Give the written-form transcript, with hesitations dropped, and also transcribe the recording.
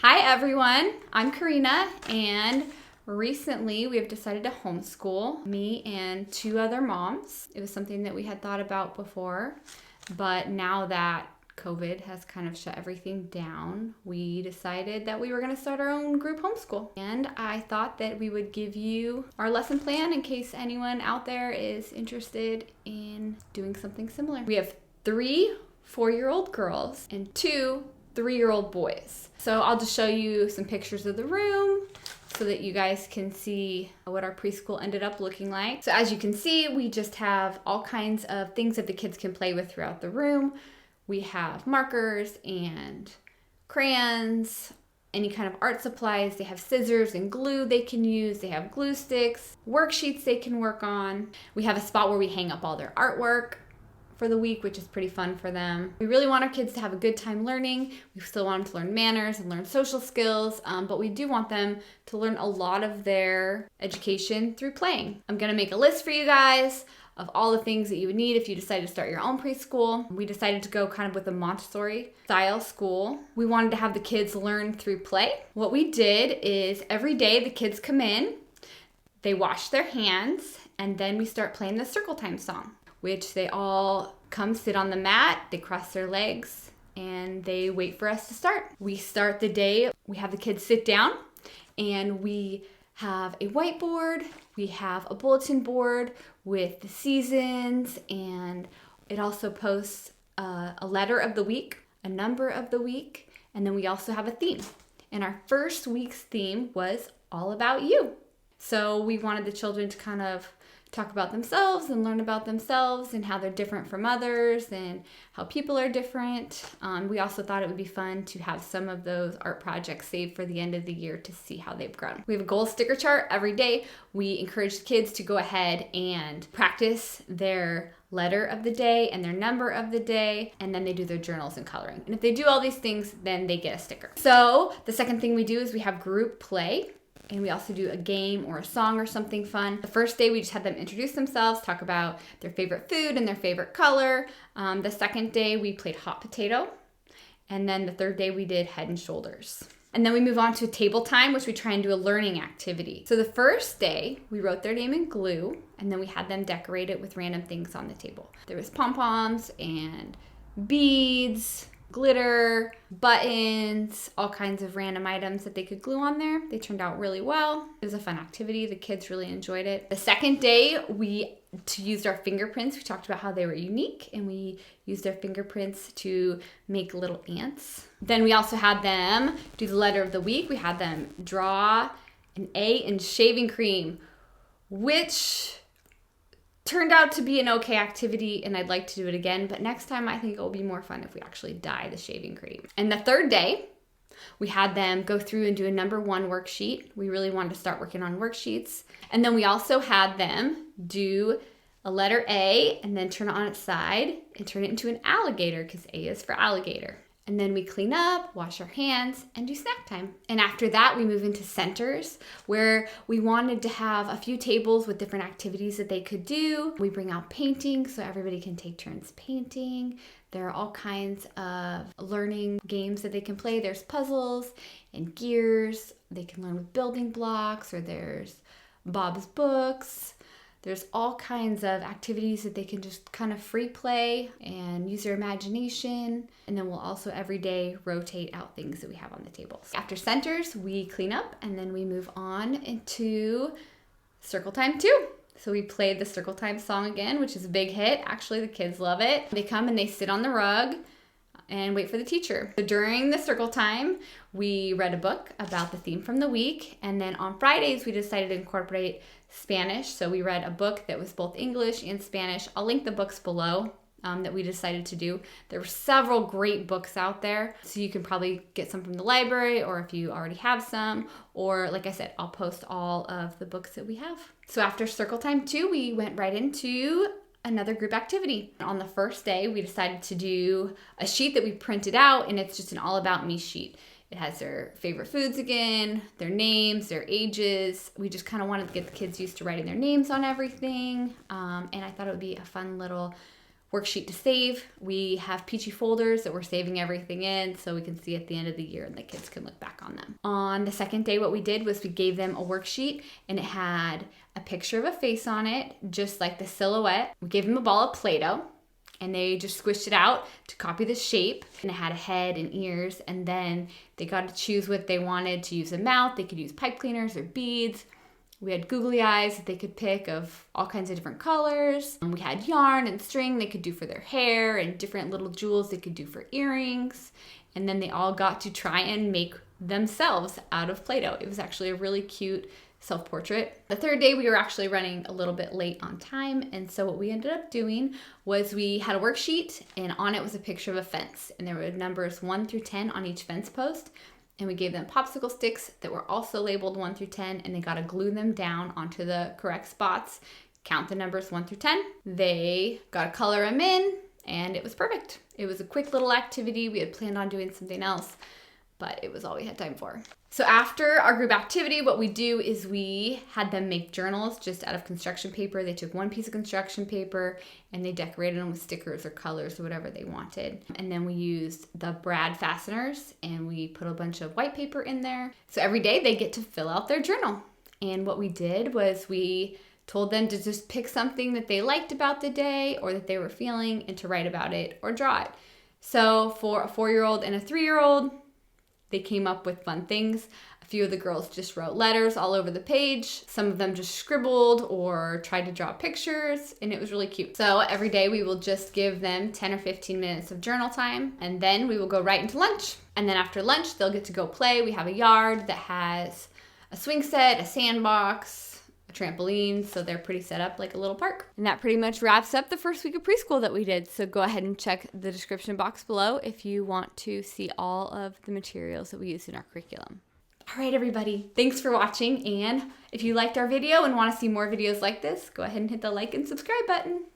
Hi everyone, I'm Karina, and recently we have decided to homeschool me and two other moms. It was something that we had thought about before, but now that COVID has kind of shut everything down, we decided that we were going to start our own group homeschool. And I thought that we would give you our lesson plan in case anyone out there is interested in doing something similar. We have 3 4-year-old girls and 2 3-year-old boys. So I'll just show you some pictures of the room so that you guys can see what our preschool ended up looking like. So as you can see, we just have all kinds of things that the kids can play with throughout the room. We have markers and crayons, any kind of art supplies. They have scissors and glue they can use. They have glue sticks, worksheets they can work on. We have a spot where we hang up all their artwork for the week, which is pretty fun for them. We really want our kids to have a good time learning. We still want them to learn manners and learn social skills, but we do want them to learn a lot of their education through playing. I'm gonna make a list for you guys of all the things that you would need if you decide to start your own preschool. We decided to go kind of with a Montessori style school. We wanted to have the kids learn through play. What we did is every day the kids come in, they wash their hands, and then we start playing the circle time song, which they all come sit on the mat, they cross their legs, and they wait for us to start. We start the day, we have the kids sit down, and we have a whiteboard, we have a bulletin board with the seasons, and it also posts a letter of the week, a number of the week, and then we also have a theme. And our first week's theme was all about you. So we wanted the children to kind of talk about themselves and learn about themselves and how they're different from others and how people are different. We also thought it would be fun to have some of those art projects saved for the end of the year to see how they've grown. We have a goal sticker chart every day. We encourage the kids to go ahead and practice their letter of the day and their number of the day, and then they do their journals and coloring. And if they do all these things, then they get a sticker. So the second thing we do is we have group play. And we also do a game or a song or something fun. The first day we just had them introduce themselves, talk about their favorite food and their favorite color. The second day we played hot potato. And then the third day we did head and shoulders. And then we move on to table time, which we try and do a learning activity. So the first day we wrote their name in glue, and then we had them decorate it with random things on the table. There was pom-poms and beads, glitter, buttons, all kinds of random items that they could glue on there. They turned out really well. It was a fun activity. The kids really enjoyed it. The second day, we used our fingerprints. We talked about how they were unique, and we used their fingerprints to make little ants. Then we also had them do the letter of the week. We had them draw an A in shaving cream, which turned out to be an okay activity, and I'd like to do it again, but next time I think it will be more fun if we actually dye the shaving cream. And the third day, we had them go through and do a number 1 worksheet. We really wanted to start working on worksheets. And then we also had them do a letter A and then turn it on its side and turn it into an alligator, because A is for alligator. And then we clean up, wash our hands, and do snack time. And after that, we move into centers, where we wanted to have a few tables with different activities that they could do. We bring out painting so everybody can take turns painting. There are all kinds of learning games that they can play. There's puzzles and gears. They can learn with building blocks, or there's Bob's books. There's all kinds of activities that they can just kind of free play and use their imagination. And then we'll also every day rotate out things that we have on the tables. After centers, we clean up, and then we move on into circle time 2. So we played the circle time song again, which is a big hit. Actually, the kids love it. They come and they sit on the rug and wait for the teacher. So during the circle time, we read a book about the theme from the week. And then on Fridays, we decided to incorporate Spanish. So we read a book that was both English and Spanish. I'll link the books below that we decided to do. There were several great books out there. So you can probably get some from the library, or if you already have some, or like I said, I'll post all of the books that we have. So after circle time 2, we went right into another group activity. On the first day, we decided to do a sheet that we printed out, and it's just an all about me sheet. It has their favorite foods again, their names, their ages. We just kind of wanted to get the kids used to writing their names on everything. And I thought it would be a fun little worksheet to save. We have peachy folders that we're saving everything in so we can see at the end of the year and the kids can look back on them. On the second day, what we did was we gave them a worksheet and it had a picture of a face on it, just like the silhouette. We gave them a ball of Play-Doh and they just squished it out to copy the shape, and it had a head and ears, and then they got to choose what they wanted to use a mouth. They could use pipe cleaners or beads. We had googly eyes that they could pick of all kinds of different colors. We had yarn and string they could do for their hair and different little jewels they could do for earrings. And then they all got to try and make themselves out of Play-Doh. It was actually a really cute self-portrait. The third day we were actually running a little bit late on time, and so what we ended up doing was we had a worksheet and on it was a picture of a fence, and there were numbers 1 through 10 on each fence post. And we gave them popsicle sticks that were also labeled 1 through 10, and they got to glue them down onto the correct spots, count the numbers 1 through 10. They got to color them in, and it was perfect. It was a quick little activity. We had planned on doing something else, but it was all we had time for. So after our group activity, what we do is we had them make journals just out of construction paper. They took one piece of construction paper and they decorated them with stickers or colors or whatever they wanted. And then we used the brad fasteners and we put a bunch of white paper in there. So every day they get to fill out their journal. And what we did was we told them to just pick something that they liked about the day or that they were feeling and to write about it or draw it. So for a 4-year-old and a 3-year-old, they came up with fun things. A few of the girls just wrote letters all over the page. Some of them just scribbled or tried to draw pictures, and it was really cute. So every day we will just give them 10 or 15 minutes of journal time, and then we will go right into lunch. And then after lunch, they'll get to go play. We have a yard that has a swing set, a sandbox, a trampoline, so they're pretty set up like a little park. And that pretty much wraps up the first week of preschool that we did. So go ahead and check the description box below if you want to see all of the materials that we used in our curriculum. All right, everybody, thanks for watching. And if you liked our video and want to see more videos like this, go ahead and hit the like and subscribe button.